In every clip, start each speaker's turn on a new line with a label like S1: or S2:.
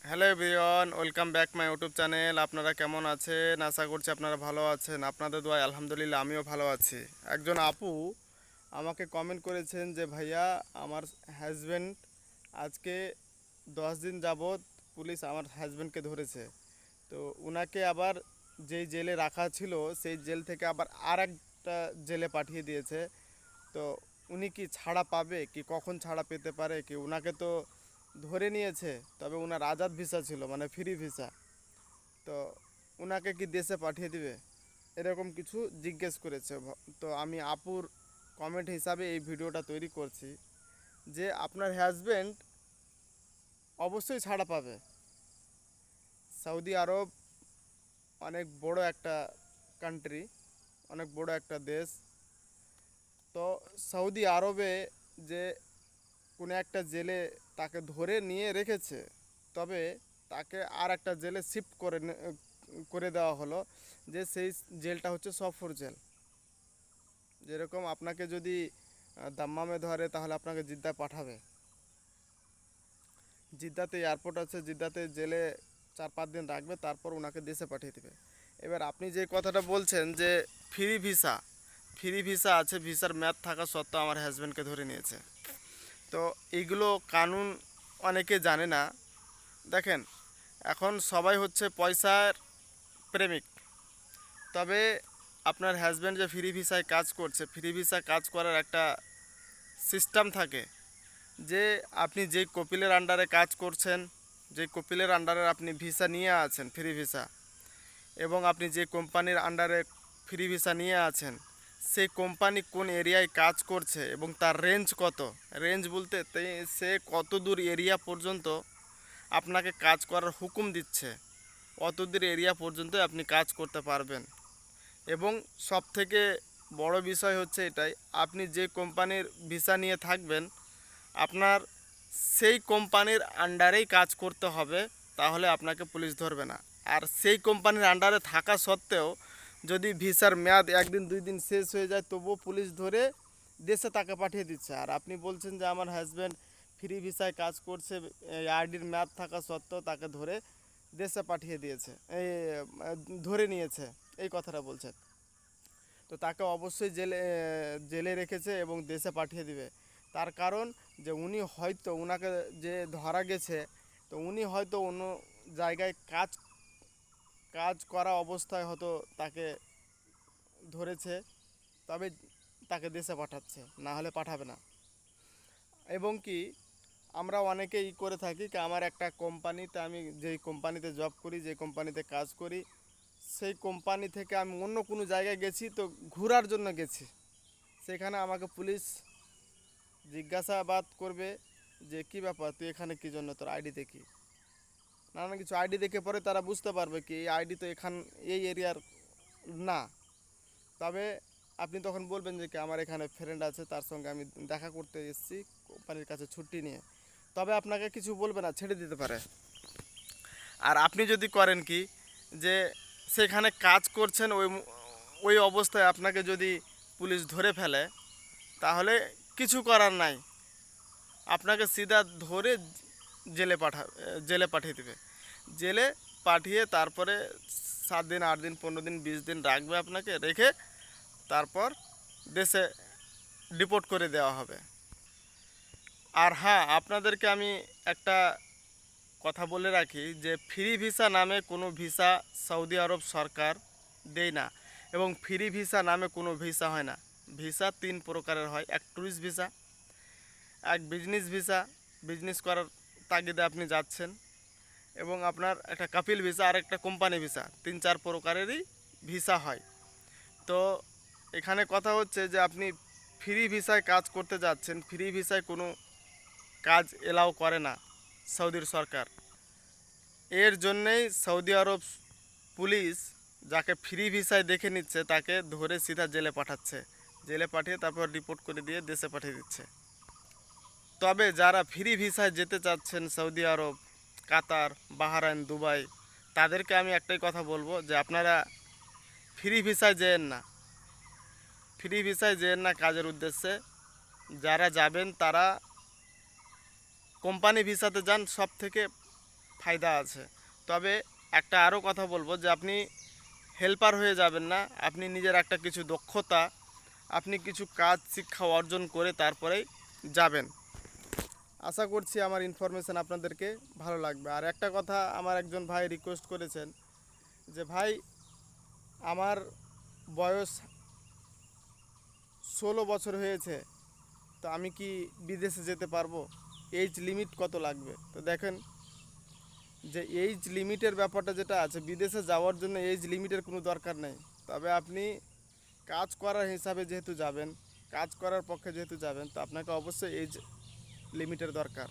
S1: Hello everyone, welcome back my YouTube channel. আপনারা কেমন আছেন? আশা করছি আপনারা ভালো আছেন। আপনাদের দোয়ায় আলহামদুলিল্লাহ আমিও ভালো আছি। একজন আপু আমাকে কমেন্ট করেছেন যে ভাইয়া, আমার হাজব্যান্ড আজকে 10 দিন যাবৎ পুলিশ আমার হাজব্যান্ডকে ধরেছে। তো উনাকে আবার যেই জেলে রাখা ছিল সেই জেল থেকে আবার আর একটা জেলে পাঠিয়ে দিয়েছে। তো উনি কি ছাড়া পাবে, কি কখন ছাড়া পেতে পারে, কি উনাকে তো ধরে নিয়েছে, তবে উনার আজাদ ভিসা ছিল, মানে ফ্রি ভিসা। তো উনাকে কি দেশে পাঠিয়ে দিবে, এরকম কিছু জিজ্ঞেস করেছে। তো আমি আপুর কমেন্ট হিসাবে এই ভিডিওটা তৈরি করছি যে আপনার হাজব্যান্ড অবশ্যই ছাড়া পাবে। সৌদি আরব অনেক বড় একটা কান্ট্রি, অনেক বড় একটা দেশ। তো সৌদি আরবে যে কোনো একটা জেলে তাকে ধরে নিয়ে রেখেছে, তবে তাকে আর একটা জেলে শিফট করে দেওয়া হলো, যে সেই জেলটা হচ্ছে সফর জেল। যেরকম আপনাকে যদি দাম্মামে ধরে তাহলে আপনাকে জিদ্দায় পাঠাবে। জিদ্দাতে এয়ারপোর্ট আছে, জিদ্দাতে জেলে 4-5 দিন রাখবে, তারপর ওনাকে দেশে পাঠিয়ে দেবে। এবার আপনি যে কথাটা বলছেন যে ফ্রি ভিসা, ফ্রি ভিসা আছে, ভিসার মেয়াদ থাকা সত্ত্বেও আমার হাজব্যান্ডকে ধরে নিয়েছে। তো এইগুলো কানুন অনেকে জানে না। দেখেন, এখন সবাই হচ্ছে পয়সার প্রেমিক। তবে আপনার হাজব্যান্ড যে ফ্রি ভিসায় কাজ করছে, ফ্রি ভিসা কাজ করার একটা সিস্টেম থাকে, যে আপনি যেই কপিলের আন্ডারে কাজ করছেন, যে কপিলের আন্ডারে আপনি ভিসা নিয়ে আছেন ফ্রি ভিসা, এবং আপনি যে কোম্পানির আন্ডারে ফ্রি ভিসা নিয়ে আছেন, সেই কোম্পানি কোন এরিয়ায় কাজ করছে এবং তার রেঞ্জ কত, রেঞ্জ বলতে সে কত দূর এরিয়া পর্যন্ত আপনাকে কাজ করার হুকুম দিচ্ছে, অত দূর এরিয়া পর্যন্ত আপনি কাজ করতে পারবেন। এবং সবথেকে বড় বিষয় হচ্ছে এটাই, আপনি যে কোম্পানির ভিসা নিয়ে থাকবেন, আপনার সেই কোম্পানির আন্ডারেই কাজ করতে হবে, তাহলে আপনাকে পুলিশ ধরবে না। আর সেই কোম্পানির আন্ডারে থাকা সত্ত্বেও যদি ভিসার মেয়াদ 1 দিন 2 দিন শেষ হয়ে যায়, তবুও পুলিশ ধরে দেশে তাকে পাঠিয়ে দিচ্ছে। আর আপনি বলছেন যে আমার হাজব্যান্ড ফ্রি ভিসায় কাজ করছে, আইডির মেয়াদ থাকা সত্ত্বেও তাকে ধরে দেশে পাঠিয়ে দিয়েছে, এই ধরে নিয়েছে, এই কথাটা বলছেন। তো তাকে অবশ্যই জেলে জেলে রেখেছে এবং দেশে পাঠিয়ে দিবে। তার কারণ যে উনি হয়তো, উনাকে যে ধরা গেছে, তো উনি হয়তো অন্য জায়গায় কাজ কাজ করা অবস্থায় হয়তো তাকে ধরেছে, তবে তাকে দেশে পাঠাচ্ছে, না হলে পাঠাবে না। এবং কি, আমরা অনেকেই করে থাকি কি, আমার একটা কোম্পানিতে, আমি যেই কোম্পানিতে জব করি, যে কোম্পানিতে কাজ করি, সেই কোম্পানি থেকে আমি অন্য কোনো জায়গায় গেছি, তো ঘোরার জন্য গেছি। সেখানে আমাকে পুলিশ জিজ্ঞাসাবাদ করবে যে কী ব্যাপার, তুই এখানে কী জন্য, তোর আইডিতে কি, নানান কিছু আইডি দেখে পরে তারা বুঝতে পারবে কি এই আইডি তো এই এরিয়ার না। তবে আপনি তখন বলবেন যে কি আমার এখানে ফ্রেন্ড আছে, তার সঙ্গে আমি দেখা করতে এসেছি কোম্পানির কাছে ছুটি নিয়ে, তবে আপনাকে কিছু বলবে না, ছেড়ে দিতে পারে। আর আপনি যদি করেন কি, যে সেখানে কাজ করছেন, ওই ওই অবস্থায় আপনাকে যদি পুলিশ ধরে ফেলে, তাহলে কিছু করার নাই, আপনাকে সিধা ধরে জেলে পাঠিয়ে দেবে। জেলে পাঠিয়ে তারপরে 7 দিন 8 দিন 15 দিন 20 দিন রাখবে, আপনাকে রেখে তারপর দেশে ডিপোর্ট করে দেওয়া হবে। আর হ্যাঁ, আপনাদেরকে আমি একটা কথা বলে রাখি যে ফ্রি ভিসা নামে কোনো ভিসা সৌদি আরব সরকার দেয় না, এবং ফ্রি ভিসা নামে কোনো ভিসা হয় না। ভিসা 3 প্রকারের হয়: এক ট্যুরিস্ট ভিসা, এক বিজনেস ভিসা, বিজনেস করার তাগিদে আপনি যাচ্ছেন, এবং আপনার একটা কাপিল ভিসা, আর একটা কোম্পানি ভিসা। 3-4 প্রকারেরই ভিসা হয়। তো এখানে কথা হচ্ছে যে আপনি ফ্রি ভিসায় কাজ করতে যাচ্ছেন, ফ্রি ভিসায় কোনো কাজ এলাও করে না সৌদির সরকার। এর জন্যেই সৌদি আরব পুলিশ যাকে ফ্রি ভিসায় দেখে নিচ্ছে, তাকে ধরে সিধা জেলে পাঠাচ্ছে, জেলে পাঠিয়ে তারপর রিপোর্ট করে দিয়ে দেশে পাঠিয়ে দিচ্ছে। তবে যারা ফ্রি ভিসায় যেতে চাচ্ছেন সৌদি আরব, কাতার, বাহরাইন, দুবাই, তাদেরকে আমি একটাই কথা বলবো যে আপনারা ফ্রি ভিসায় যেয়েন না, ফ্রি ভিসায় যেয়েন না কাজের উদ্দেশ্যে। যারা যাবেন তারা কোম্পানি ভিসাতে যান, সব থেকে ফায়দা আছে। তবে একটা আরও কথা বলবো যে আপনি হেল্পার হয়ে যাবেন না, আপনি নিজের একটা কিছু দক্ষতা, আপনি কিছু কাজ শিক্ষা অর্জন করে তারপরেই যাবেন। আশা করছি আমার ইনফরমেশান আপনাদেরকে ভালো লাগবে। আর একটা কথা, আমার একজন ভাই রিকোয়েস্ট করেছেন যে ভাই, আমার বয়স 16 বছর হয়েছে, তো আমি কি বিদেশে যেতে পারবো? এজ লিমিট কত লাগবে? তো দেখেন যে এজ লিমিটের ব্যাপারটা যেটা আছে, বিদেশে যাওয়ার জন্য এজ লিমিটের কোনো দরকার নেই। তবে আপনি কাজ করার হিসাবে যেহেতু যাবেন, কাজ করার পক্ষে যেহেতু যাবেন, তো আপনাকে অবশ্যই এজ লিমিটের দরকার।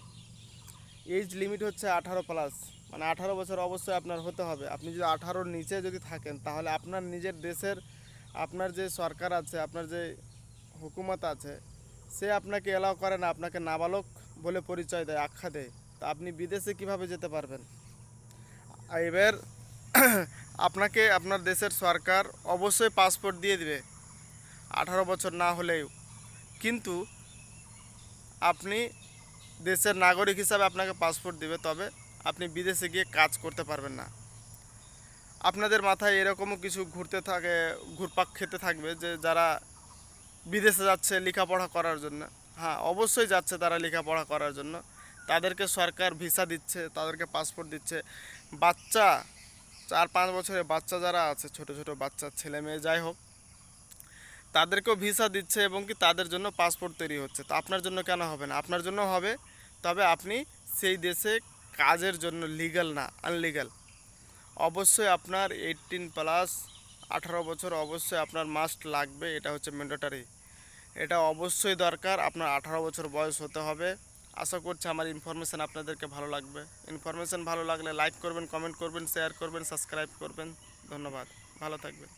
S1: এজ লিমিট হচ্ছে 18+, মানে 18 বছর অবশ্যই আপনার হতে হবে। আপনি যদি 18-র নিচে যদি থাকেন, তাহলে আপনার নিজের দেশের, আপনার যে সরকার আছে, আপনার যে হুকুমত আছে, সে আপনাকে এলাও করে না, আপনাকে নাবালক বলে পরিচয় দেয়, আখ্যা দেয়। তা আপনি বিদেশে কিভাবে যেতে পারবেন? আর এবার আপনাকে আপনার দেশের সরকার অবশ্যই পাসপোর্ট দিয়ে দিবে 18 বছর না হলেও, কিন্তু আপনি দেশের নাগরিক হিসাবে আপনাকে পাসপোর্ট দিবে, তবে আপনি বিদেশে গিয়ে কাজ করতে পারবেন না। আপনাদের মাথায় এরকমও কিছু ঘুরতে থাকে, ঘুরপাক খেতে থাকবে যে যারা বিদেশে যাচ্ছে লেখাপড়া করার জন্য। হ্যাঁ, অবশ্যই যাচ্ছে তারা লেখাপড়া করার জন্য, তাদেরকে সরকার ভিসা দিচ্ছে, তাদেরকে পাসপোর্ট দিচ্ছে। বাচ্চা 4-5 বছরের বাচ্চা যারা আছে, ছোট ছোট বাচ্চা, ছেলে মেয়ে যাই হোক, তাদেরকেও ভিসা দিচ্ছে এবং কি তাদের জন্য পাসপোর্ট তৈরি হচ্ছে। তো আপনার জন্য কেন হবে না? আপনার জন্য হবে, তবে আপনি সেই দেশে কাজের জন্য লিগ্যাল না, আনলিগ্যাল। অবশ্যই আপনার 18+, 18 বছর অবশ্যই আপনার মাস্ট লাগবে, এটা হচ্ছে ম্যান্ডেটরি, এটা অবশ্যই দরকার। আপনার 18 বছর বয়স হতে হবে। আশা করছি আমার ইনফরমেশান আপনাদেরকে ভালো লাগবে। ইনফরমেশান ভালো লাগলে লাইক করবেন, কমেন্ট করবেন, শেয়ার করবেন, সাবস্ক্রাইব করবেন। ধন্যবাদ, ভালো থাকবেন।